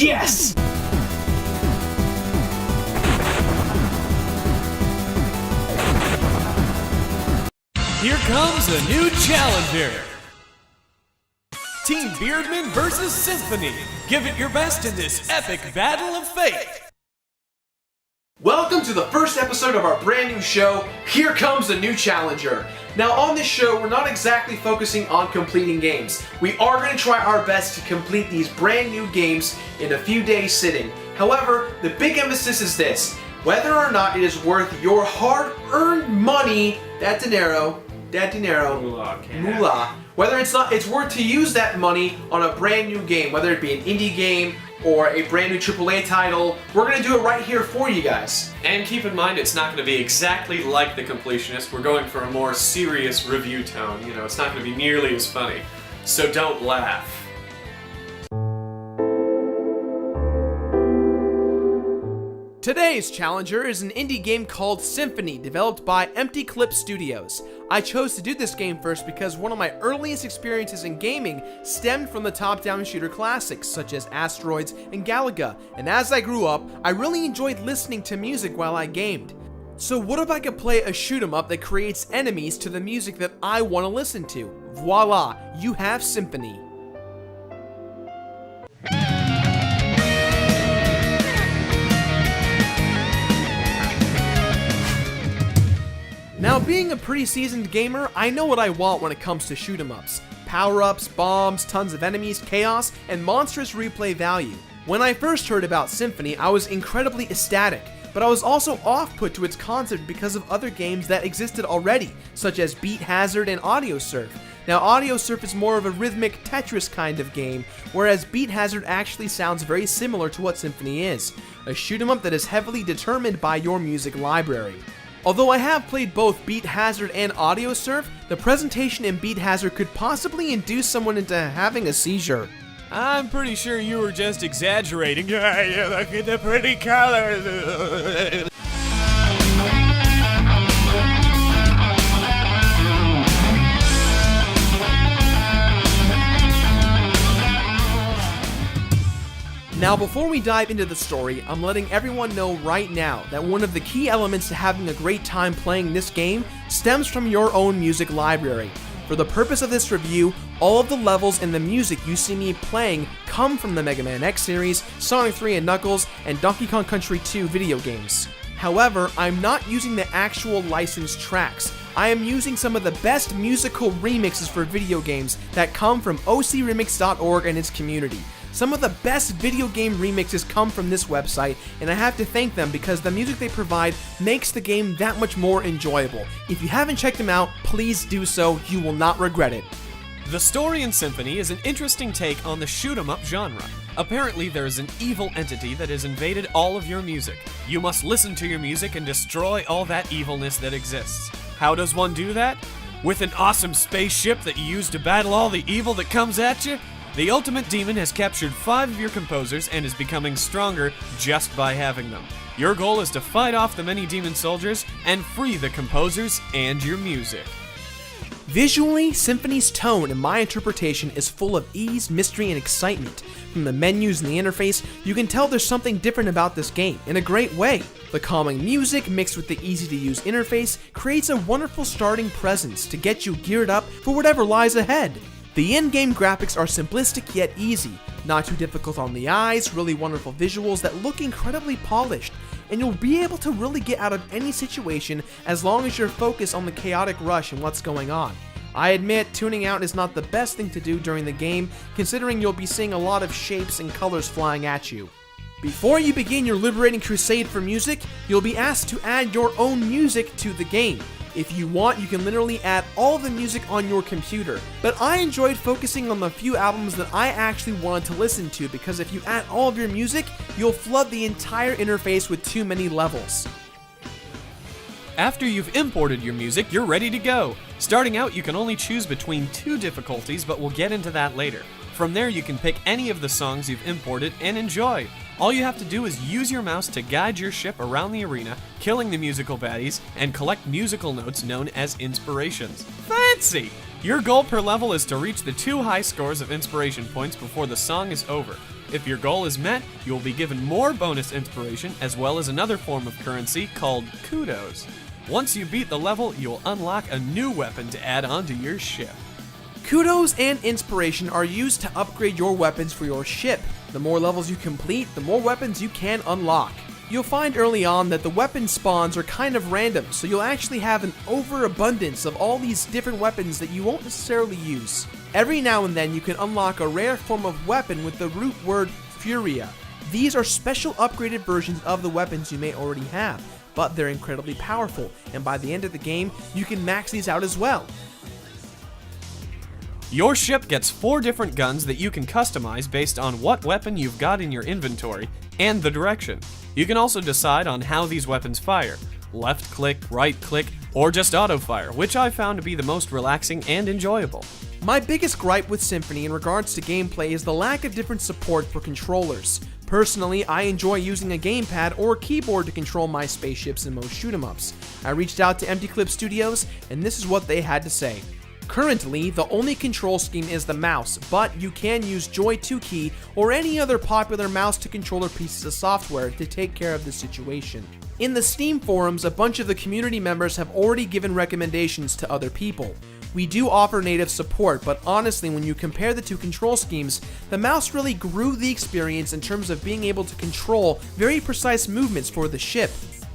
Yes! Here comes a new challenger. Team Beardman versus Symphony. Give it your best in this epic battle of fate. Welcome to the first episode of our brand new show, Here Comes a New Challenger. Now on this show, we're not exactly focusing on completing games. We are going to try our best to complete these brand new games in a few days sitting. However, the big emphasis is this: whether or not it is worth your hard-earned money, that dinero, moolah, whether it's worth to use that money on a brand new game, whether it be an indie game or a brand new AAA title. We're going to do it right here for you guys. And keep in mind, it's not going to be exactly like the Completionist. We're going for a more serious review tone. You know, it's not going to be nearly as funny. So don't laugh. Today's challenger is an indie game called Symphony, developed by Empty Clip Studios. I chose to do this game first because one of my earliest experiences in gaming stemmed from the top-down shooter classics such as Asteroids and Galaga, and as I grew up, I really enjoyed listening to music while I gamed. So what if I could play a shoot 'em up that creates enemies to the music that I want to listen to? Voila, you have Symphony. Now, being a pretty seasoned gamer, I know what I want when it comes to shoot 'em ups. Power-ups, bombs, tons of enemies, chaos, and monstrous replay value. When I first heard about Symphony, I was incredibly ecstatic, but I was also off-put to its concept because of other games that existed already, such as Beat Hazard and Audio Surf. Now, Audio Surf is more of a rhythmic Tetris kind of game, whereas Beat Hazard actually sounds very similar to what Symphony is, a shoot 'em up that is heavily determined by your music library. Although I have played both Beat Hazard and Audio Surf, the presentation in Beat Hazard could possibly induce someone into having a seizure. I'm pretty sure you were just exaggerating. Look at the pretty colors. Now, before we dive into the story, I'm letting everyone know right now that one of the key elements to having a great time playing this game stems from your own music library. For the purpose of this review, all of the levels and the music you see me playing come from the Mega Man X series, Sonic 3 and Knuckles, and Donkey Kong Country 2 video games. However, I'm not using the actual licensed tracks. I am using some of the best musical remixes for video games that come from ocremix.org and its community. Some of the best video game remixes come from this website, and I have to thank them because the music they provide makes the game that much more enjoyable. If you haven't checked them out, please do so. You will not regret it. The story in Symphony is an interesting take on the shoot 'em up genre. Apparently, there is an evil entity that has invaded all of your music. You must listen to your music and destroy all that evilness that exists. How does one do that? With an awesome spaceship that you use to battle all the evil that comes at you? The Ultimate Demon has captured 5 of your composers and is becoming stronger just by having them. Your goal is to fight off the many demon soldiers and free the composers and your music. Visually, Symphony's tone, in my interpretation, is full of ease, mystery, and excitement. From the menus and the interface, you can tell there's something different about this game, in a great way. The calming music, mixed with the easy-to-use interface, creates a wonderful starting presence to get you geared up for whatever lies ahead. The in-game graphics are simplistic yet easy, not too difficult on the eyes, really wonderful visuals that look incredibly polished, and you'll be able to really get out of any situation as long as you're focused on the chaotic rush and what's going on. I admit, tuning out is not the best thing to do during the game, considering you'll be seeing a lot of shapes and colors flying at you. Before you begin your liberating crusade for music, you'll be asked to add your own music to the game. If you want, you can literally add all the music on your computer, but I enjoyed focusing on the few albums that I actually wanted to listen to, because if you add all of your music, you'll flood the entire interface with too many levels. After you've imported your music, you're ready to go. Starting out, you can only choose between 2 difficulties, but we'll get into that later. From there, you can pick any of the songs you've imported and enjoy. All you have to do is use your mouse to guide your ship around the arena, killing the musical baddies, and collect musical notes known as inspirations. Fancy! Your goal per level is to reach the 2 high scores of inspiration points before the song is over. If your goal is met, you will be given more bonus inspiration as well as another form of currency called kudos. Once you beat the level, you will unlock a new weapon to add onto your ship. Kudos and inspiration are used to upgrade your weapons for your ship. The more levels you complete, the more weapons you can unlock. You'll find early on that the weapon spawns are kind of random, so you'll actually have an overabundance of all these different weapons that you won't necessarily use. Every now and then you can unlock a rare form of weapon with the root word Furia. These are special upgraded versions of the weapons you may already have, but they're incredibly powerful, and by the end of the game, you can max these out as well. Your ship gets 4 different guns that you can customize based on what weapon you've got in your inventory and the direction. You can also decide on how these weapons fire, left click, right click, or just auto fire, which I found to be the most relaxing and enjoyable. My biggest gripe with Symphony in regards to gameplay is the lack of different support for controllers. Personally, I enjoy using a gamepad or keyboard to control my spaceships in most shoot-em-ups. I reached out to Empty Clip Studios, and this is what they had to say. Currently, the only control scheme is the mouse, but you can use Joy 2 key or any other popular mouse-to-controller pieces of software to take care of the situation. In the Steam forums, a bunch of the community members have already given recommendations to other people. We do offer native support, but honestly, when you compare the two control schemes, the mouse really grew the experience in terms of being able to control very precise movements for the ship.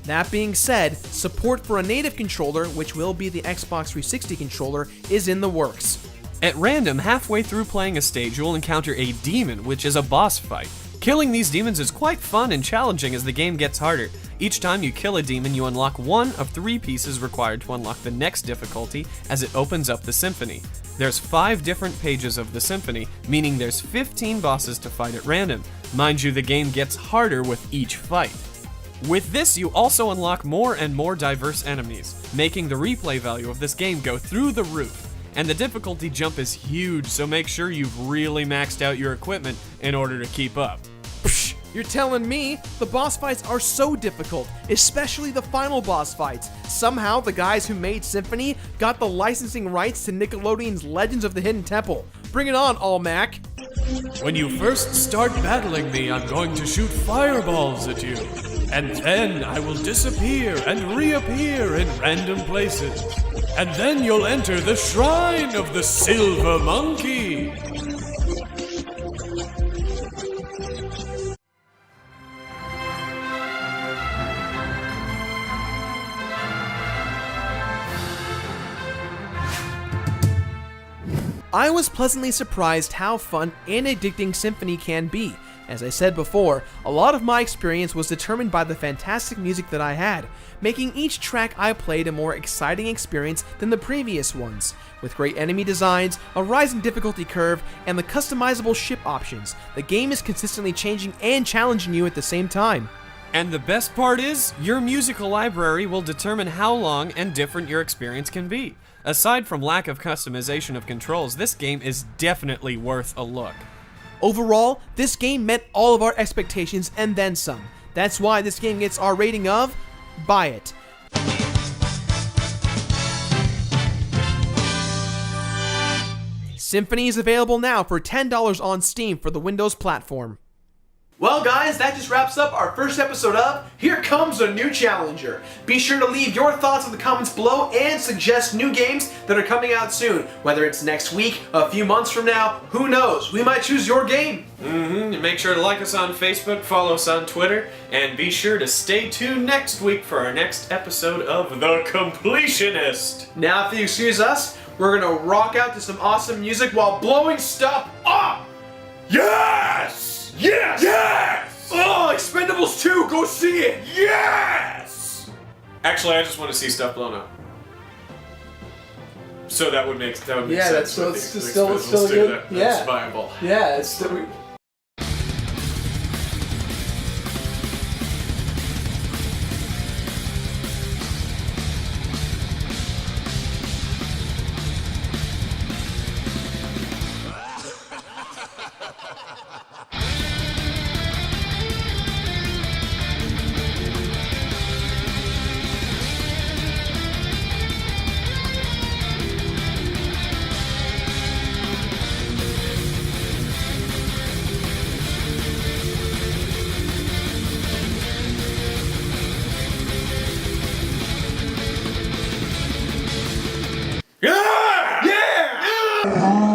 That being said, support for a native controller, which will be the Xbox 360 controller, is in the works. At random, halfway through playing a stage, you will encounter a demon, which is a boss fight. Killing these demons is quite fun and challenging as the game gets harder. Each time you kill a demon, you unlock 1 of 3 pieces required to unlock the next difficulty as it opens up the Symphony. There's 5 different pages of the Symphony, meaning there's 15 bosses to fight at random. Mind you, the game gets harder with each fight. With this, you also unlock more and more diverse enemies, making the replay value of this game go through the roof. And the difficulty jump is huge, so make sure you've really maxed out your equipment in order to keep up. Psh, you're telling me? The boss fights are so difficult, especially the final boss fights. Somehow, the guys who made Symphony got the licensing rights to Nickelodeon's Legends of the Hidden Temple. Bring it on, All-Mac. When you first start battling me, I'm going to shoot fireballs at you. And then I will disappear and reappear in random places. And then you'll enter the Shrine of the Silver Monkey. I was pleasantly surprised how fun and addicting Symphony can be. As I said before, a lot of my experience was determined by the fantastic music that I had, making each track I played a more exciting experience than the previous ones. With great enemy designs, a rising difficulty curve, and the customizable ship options, the game is consistently changing and challenging you at the same time. And the best part is, your musical library will determine how long and different your experience can be. Aside from lack of customization of controls, this game is definitely worth a look. Overall, this game met all of our expectations and then some. That's why this game gets our rating of buy it. Symphony is available now for $10 on Steam for the Windows platform. Well guys, that just wraps up our first episode of Here Comes a New Challenger. Be sure to leave your thoughts in the comments below and suggest new games that are coming out soon. Whether it's next week, a few months from now, who knows? We might choose your game. And make sure to like us on Facebook, follow us on Twitter, and be sure to stay tuned next week for our next episode of The Completionist. Now if you excuse us, we're gonna rock out to some awesome music while blowing stuff up! Yes! Yes! Yes! Oh, Expendables 2, go see it! Yes! Actually, I just want to see stuff blown up. So that would make sense. Yeah, that's still good. That's Yeah, viable. yeah, it's still. Oh.